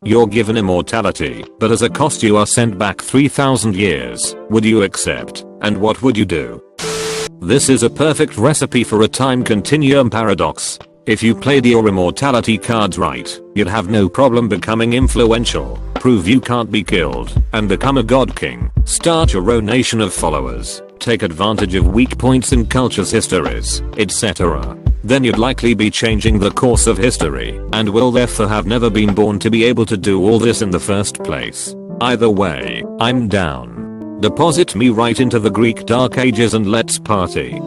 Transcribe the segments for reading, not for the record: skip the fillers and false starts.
You're given immortality, but as a cost you are sent back 3000 years. Would you accept? And what would you do? This is a perfect recipe for a time continuum paradox. If you played your immortality cards right, you'd have no problem becoming influential, prove you can't be killed, and become a god king, start your own nation of followers, take advantage of weak points in cultures' histories, etc. Then you'd likely be changing the course of history, and will therefore have never been born to be able to do all this in the first place. Either way, I'm down. Deposit me right into the Greek Dark Ages and let's party.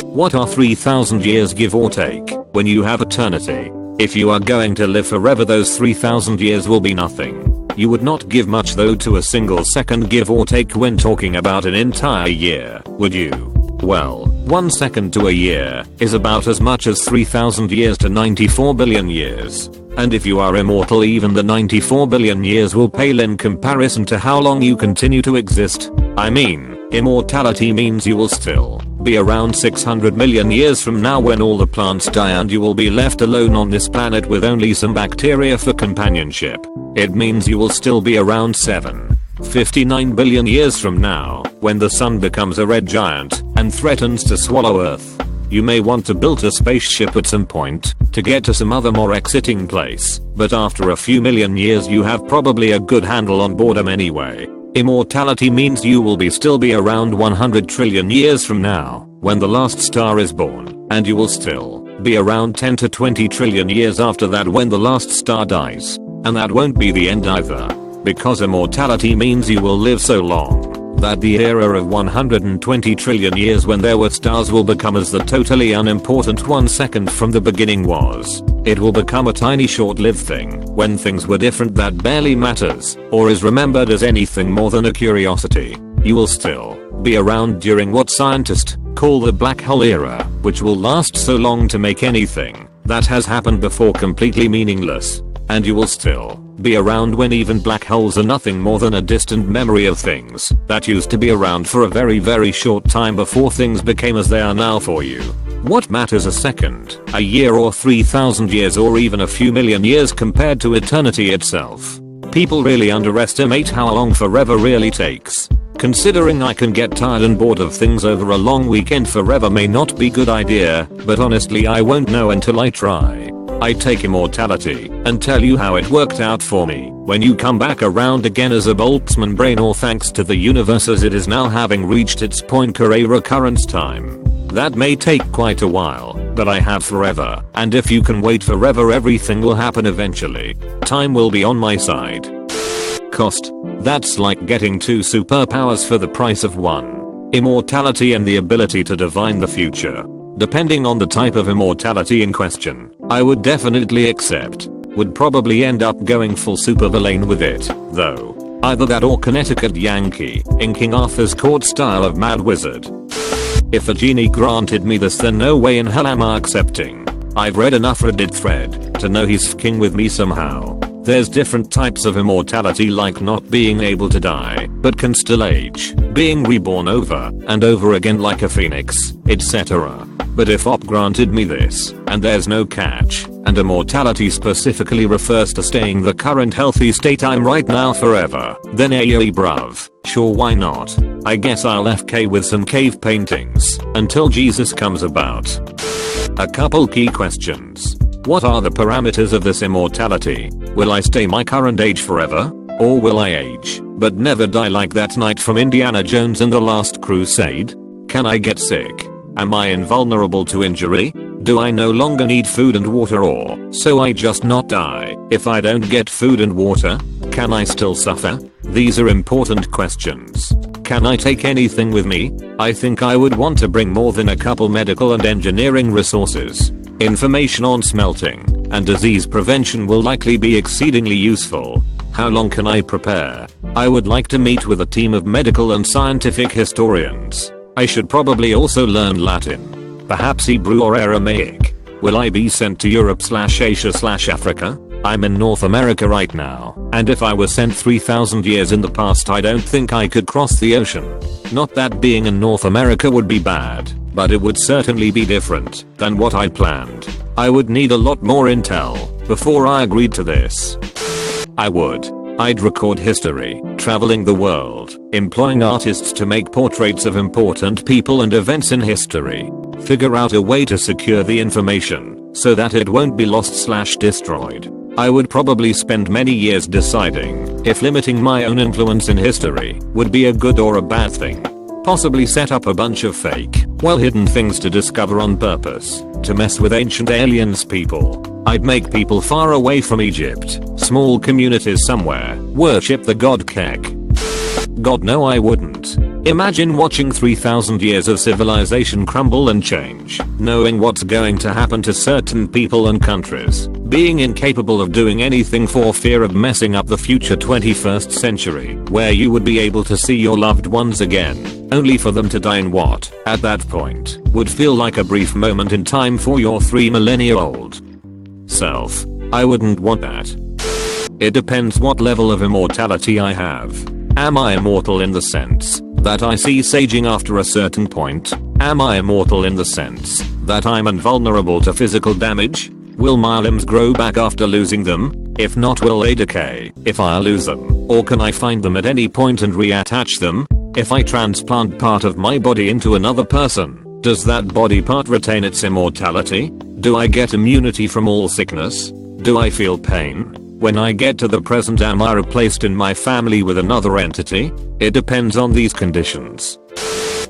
What are 3000 years give or take, when you have eternity? If you are going to live forever, those 3000 years will be nothing. You would not give much though to a single second give or take when talking about an entire year, would you? Well, 1 second to a year is about as much as 3000 years to 94 billion years. And if you are immortal, even the 94 billion years will pale in comparison to how long you continue to exist. I mean, immortality means you will still be around 600 million years from now when all the plants die and you will be left alone on this planet with only some bacteria for companionship. It means you will still be around 59 billion years from now, when the sun becomes a red giant and threatens to swallow Earth. You may want to build a spaceship at some point to get to some other more exciting place, but after a few million years you have probably a good handle on boredom anyway. Immortality means you will still be around 100 trillion years from now, when the last star is born, and you will still be around 10 to 20 trillion years after that when the last star dies. And that won't be the end either. Because immortality means you will live so long that the era of 120 trillion years when there were stars will become as the totally unimportant 1 second from the beginning was. It will become a tiny short-lived thing when things were different that barely matters or is remembered as anything more than a curiosity. You will still be around during what scientists call the black hole era, which will last so long to make anything that has happened before completely meaningless. And you will still be around when even black holes are nothing more than a distant memory of things that used to be around for a very short time before things became as they are now for you. What matters a second, a year or 3000 years or even a few million years compared to eternity itself? People really underestimate how long forever really takes. Considering I can get tired and bored of things over a long weekend, forever may not be good idea, but honestly I won't know until I try. I take immortality and tell you how it worked out for me when you come back around again as a Boltzmann brain, or thanks to the universe as it is now having reached its Poincare recurrence time. That may take quite a while, but I have forever, and if you can wait forever everything will happen eventually. Time will be on my side. Cost. That's like getting 2 superpowers for the price of 1. Immortality and the ability to divine the future. Depending on the type of immortality in question, I would definitely accept. Would probably end up going full supervillain with it, though. Either that or Connecticut Yankee, in King Arthur's court style of Mad Wizard. If a genie granted me this, then no way in hell am I accepting. I've read enough Reddit thread to know he's f***ing with me somehow. There's different types of immortality, like not being able to die, but can still age, being reborn over and over again like a phoenix, etc. But if Op granted me this, and there's no catch, and immortality specifically refers to staying the current healthy state I'm right now forever, then aye bruv, sure why not? I guess I'll FK with some cave paintings until Jesus comes about. A couple key questions. What are the parameters of this immortality? Will I stay my current age forever? Or will I age, but never die like that knight from Indiana Jones and the Last Crusade? Can I get sick? Am I invulnerable to injury? Do I no longer need food and water, or so I just not die if I don't get food and water? Can I still suffer? These are important questions. Can I take anything with me? I think I would want to bring more than a couple medical and engineering resources. Information on smelting and disease prevention will likely be exceedingly useful. How long can I prepare? I would like to meet with a team of medical and scientific historians. I should probably also learn Latin. Perhaps Hebrew or Aramaic. Will I be sent to Europe/Asia/Africa? I'm in North America right now, and if I were sent 3000 years in the past I don't think I could cross the ocean. Not that being in North America would be bad, but it would certainly be different than what I planned. I would need a lot more intel before I agreed to this. I would. I'd record history, traveling the world, employing artists to make portraits of important people and events in history. Figure out a way to secure the information so that it won't be lost/destroyed. I would probably spend many years deciding if limiting my own influence in history would be a good or a bad thing. Possibly set up a bunch of fake, well-hidden things to discover on purpose, to mess with ancient aliens people. I'd make people far away from Egypt, small communities somewhere, worship the god Kek. God no, I wouldn't. Imagine watching 3,000 years of civilization crumble and change, knowing what's going to happen to certain people and countries, being incapable of doing anything for fear of messing up the future 21st century, where you would be able to see your loved ones again, only for them to die in what, at that point, would feel like a brief moment in time for your 3 millennia-old self. I wouldn't want that. It depends what level of immortality I have. Am I immortal in the sense that I cease aging after a certain point? Am I immortal in the sense that I'm invulnerable to physical damage? Will my limbs grow back after losing them? If not, will they decay if I lose them? Or can I find them at any point and reattach them? If I transplant part of my body into another person, does that body part retain its immortality? Do I get immunity from all sickness? Do I feel pain? When I get to the present, am I replaced in my family with another entity? It depends on these conditions.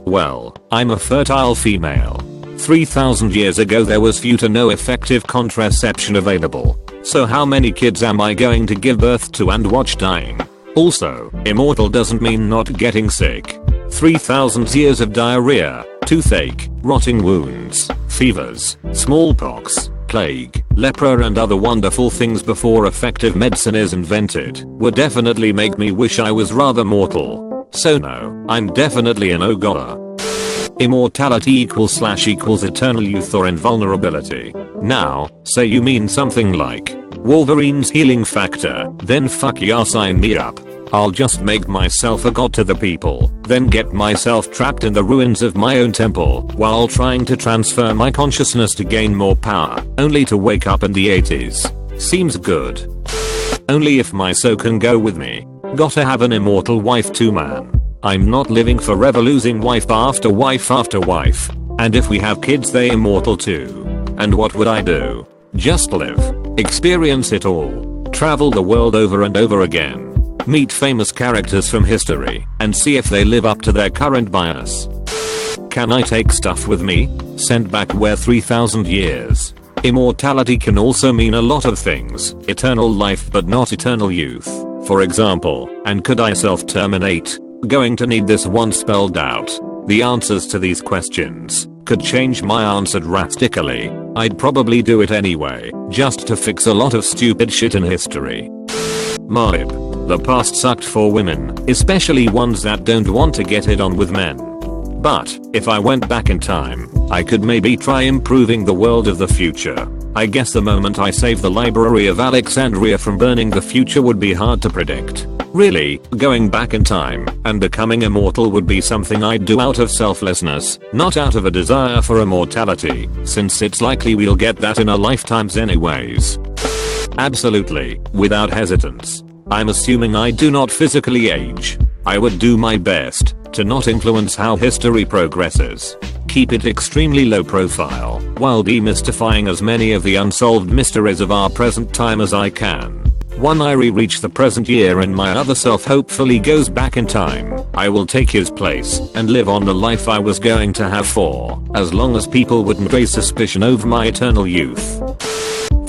Well, I'm a fertile female. 3,000 years ago there was few to no effective contraception available. So how many kids am I going to give birth to and watch dying? Also, immortal doesn't mean not getting sick. 3,000 years of diarrhea, toothache, rotting wounds, fevers, smallpox, plague, lepra and other wonderful things before effective medicine is invented would definitely make me wish I was rather mortal. So no, I'm definitely an ogre. Immortality equals eternal youth or invulnerability. Now, say you mean something like Wolverine's healing factor, then fuck yeah, sign me up. I'll just make myself a god to the people, then get myself trapped in the ruins of my own temple while trying to transfer my consciousness to gain more power, only to wake up in the 80s. Seems good. Only if my soul can go with me. Gotta have an immortal wife too, man. I'm not living forever losing wife after wife after wife. And if we have kids, they immortal too. And what would I do? Just live. Experience it all. Travel the world over and over again. Meet famous characters from history and see if they live up to their current bias. Can I take stuff with me? Sent back where 3,000 years. Immortality can also mean a lot of things. Eternal life but not eternal youth, for example. And could I self-terminate? Going to need this one spelled out. The answers to these questions could change my answer drastically. I'd probably do it anyway, just to fix a lot of stupid shit in history. Moib. The past sucked for women, especially ones that don't want to get it on with men. But, if I went back in time, I could maybe try improving the world of the future. I guess the moment I save the Library of Alexandria from burning, the future would be hard to predict. Really, going back in time and becoming immortal would be something I'd do out of selflessness, not out of a desire for immortality, since it's likely we'll get that in our lifetimes anyways. Absolutely, without hesitance. I'm assuming I do not physically age. I would do my best to not influence how history progresses. Keep it extremely low profile, while demystifying as many of the unsolved mysteries of our present time as I can. When I reach the present year and my other self hopefully goes back in time, I will take his place and live on the life I was going to have for as long as people wouldn't raise suspicion over my eternal youth.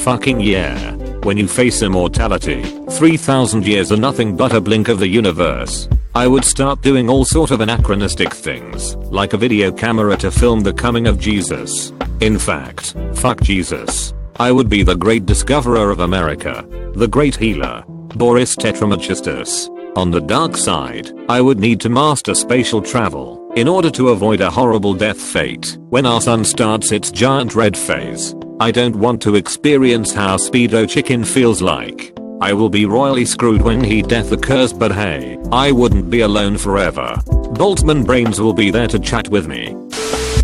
Fucking yeah. When you face immortality, 3,000 years are nothing but a blink of the universe. I would start doing all sort of anachronistic things, like a video camera to film the coming of Jesus. In fact, fuck Jesus. I would be the great discoverer of America, the great healer, Boris Tetramagistus. On the dark side, I would need to master spatial travel in order to avoid a horrible death fate when our sun starts its giant red phase. I don't want to experience how Speedo Chicken feels like. I will be royally screwed when he death occurs, but hey, I wouldn't be alone forever. Boltzmann Brains will be there to chat with me.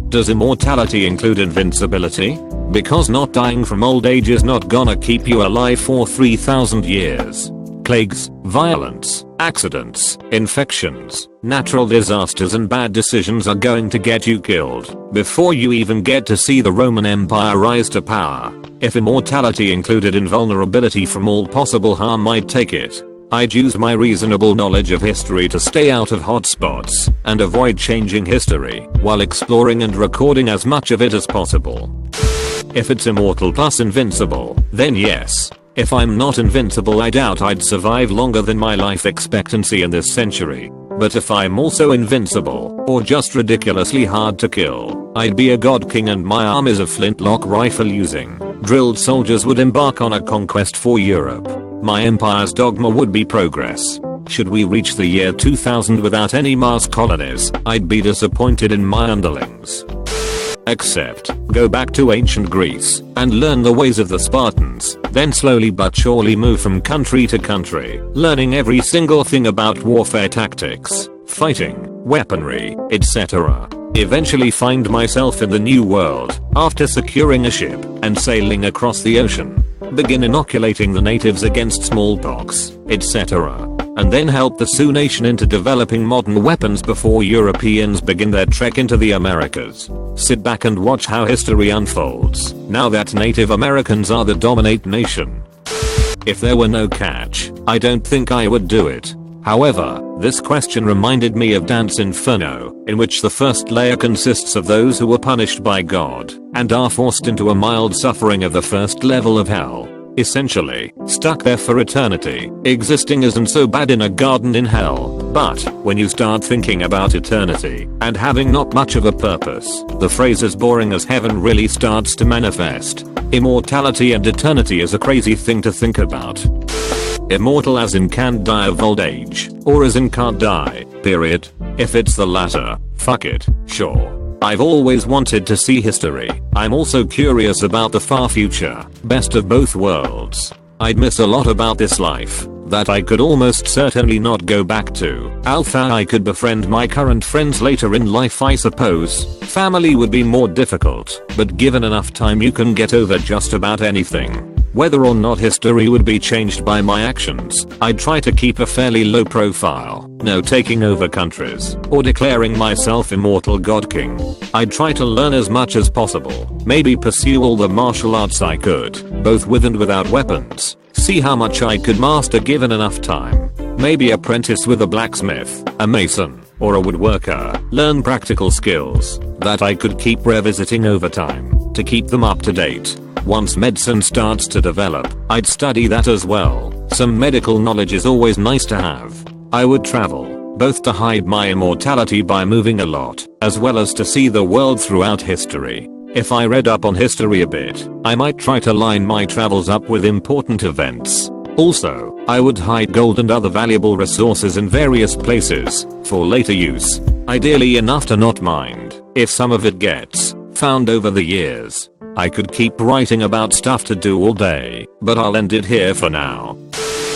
Does immortality include invincibility? Because not dying from old age is not gonna keep you alive for 3,000 years. Plagues, violence, accidents, infections, natural disasters and bad decisions are going to get you killed before you even get to see the Roman Empire rise to power. If immortality included invulnerability from all possible harm, I'd take it. I'd use my reasonable knowledge of history to stay out of hotspots and avoid changing history while exploring and recording as much of it as possible. If it's immortal plus invincible, then yes. If I'm not invincible, I doubt I'd survive longer than my life expectancy in this century. But if I'm also invincible, or just ridiculously hard to kill, I'd be a god king and my armies of flintlock rifle using drilled soldiers would embark on a conquest for Europe. My empire's dogma would be progress. Should we reach the year 2000 without any Mars colonies, I'd be disappointed in my underlings. Except, go back to ancient Greece and learn the ways of the Spartans, then slowly but surely move from country to country, learning every single thing about warfare tactics, fighting, weaponry, etc. Eventually find myself in the new world after securing a ship and sailing across the ocean. Begin inoculating the natives against smallpox, etc. And then help the Sioux Nation into developing modern weapons before Europeans begin their trek into the Americas. Sit back and watch how history unfolds, now that Native Americans are the dominant nation. If there were no catch, I don't think I would do it. However, this question reminded me of Dante's Inferno, in which the first layer consists of those who were punished by God and are forced into a mild suffering of the first level of hell. Essentially, stuck there for eternity. Existing isn't so bad in a garden in hell, but when you start thinking about eternity and having not much of a purpose, the phrase as boring as heaven really starts to manifest. Immortality and eternity is a crazy thing to think about. Immortal as in can't die of old age, or as in can't die, period. If it's the latter, fuck it, sure. I've always wanted to see history. I'm also curious about the far future, best of both worlds. I'd miss a lot about this life that I could almost certainly not go back to. Alpha, I could befriend my current friends later in life, I suppose. Family would be more difficult, but given enough time you can get over just about anything. Whether or not history would be changed by my actions, I'd try to keep a fairly low profile. No taking over countries, or declaring myself immortal god king. I'd try to learn as much as possible. Maybe pursue all the martial arts I could, both with and without weapons. See how much I could master given enough time. Maybe apprentice with a blacksmith, a mason, or a woodworker. Learn practical skills that I could keep revisiting over time to keep them up to date. Once medicine starts to develop, I'd study that as well. Some medical knowledge is always nice to have. I would travel, both to hide my immortality by moving a lot, as well as to see the world throughout history. If I read up on history a bit, I might try to line my travels up with important events. Also, I would hide gold and other valuable resources in various places for later use. Ideally enough to not mind if some of it gets found over the years. I could keep writing about stuff to do all day, but I'll end it here for now.